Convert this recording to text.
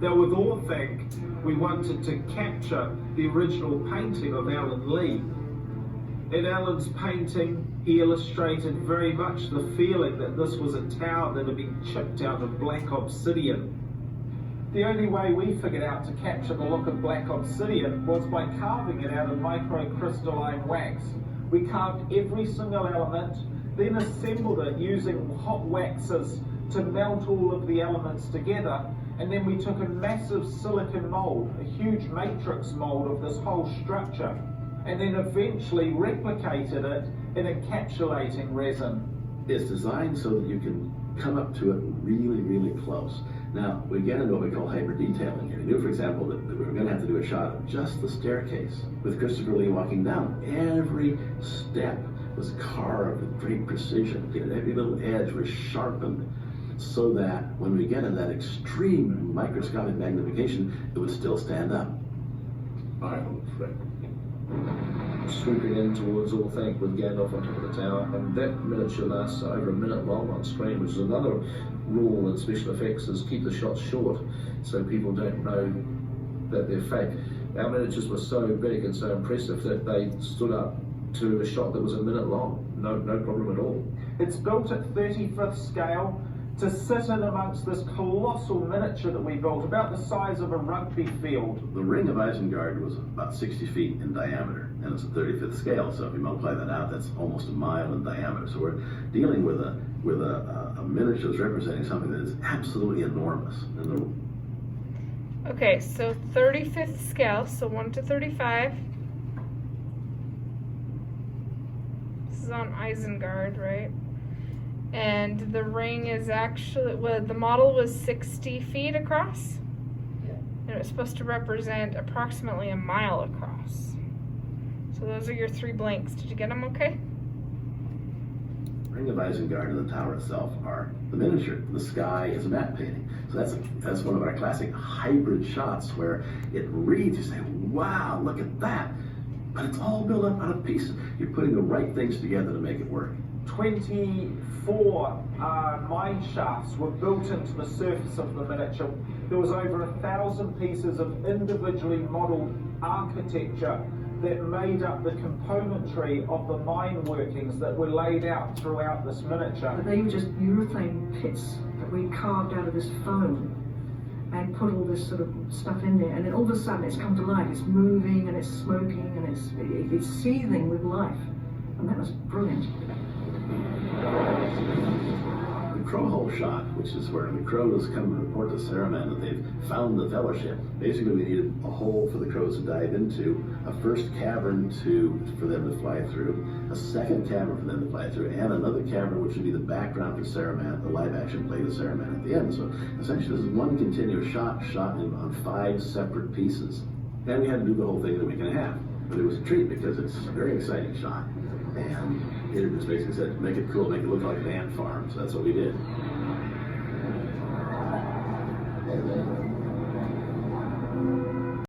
Now with Orthanc, we wanted to capture the original painting of Alan Lee. In Alan's painting, he illustrated very much the feeling that this was a town that had been chipped out of black obsidian. The only way we figured out to capture the look of black obsidian was by carving it out of microcrystalline wax. We carved every single element, then assembled it using hot waxes to melt all of the elements together, and then we took a massive silicon mold, a huge matrix mold of this whole structure, and then eventually replicated it in encapsulating resin. It's designed so that you can come up to it really, really close. Now, we get into what we call hyper detailing here. We knew, for example, that we were going to have to do a shot of just the staircase with Christopher Lee walking down. Every step was carved with great precision. Every little edge was sharpened so that when we get in that extreme microscopic magnification, it would still stand up. Swooping in towards Orthanc with Gandalf on top of the tower, and that miniature lasts over a minute long on screen, which is another rule in special effects, is keep the shots short so people don't know that they're fake. Our miniatures were so big and so impressive that they stood up to a shot that was a minute long, no problem at all. It's built at 35th scale to sit in amongst this colossal miniature that we built, about the size of a rugby field. The ring of Isengard was about 60 feet in diameter, and it's a 35th scale, so if you multiply that out, that's almost a mile in diameter. So we're dealing with a miniature that's representing something that is absolutely enormous. Okay, so 35th scale, so 1 to 35. This is on Isengard, right? And the ring is actually, well, the model was 60 feet across. And it was supposed to represent approximately a mile across. So those are your 3 blanks. Did you get them okay? The ring of Isengard and the tower itself are the miniature. The sky is a matte painting. So that's one of our classic hybrid shots where it reads, you say, wow, look at that. But it's all built up out of pieces. You're putting the right things together to make it work. 24 mine shafts were built into the surface of the miniature. There was over 1,000 pieces of individually modelled architecture that made up the componentry of the mine workings that were laid out throughout this miniature. They were just urethane pits that we carved out of this foam and put all this sort of stuff in there, and then all of a sudden it's come to life. It's moving and it's smoking and it's seething with life, and that was brilliant. The crow hole shot, which is where the crows come and report to Saruman that they've found the fellowship. Basically, we needed a hole for the crows to dive into, a first cavern for them to fly through, a second cavern for them to fly through, and another cavern which would be the background for Saruman, the live-action play of Saruman at the end. So essentially, this is one continuous shot on 5 separate pieces. And we had to do the whole thing in a week and a half. But it was a treat because it's a very exciting shot. And it just basically said, make it cool, make it look like an ant farm. So that's what we did.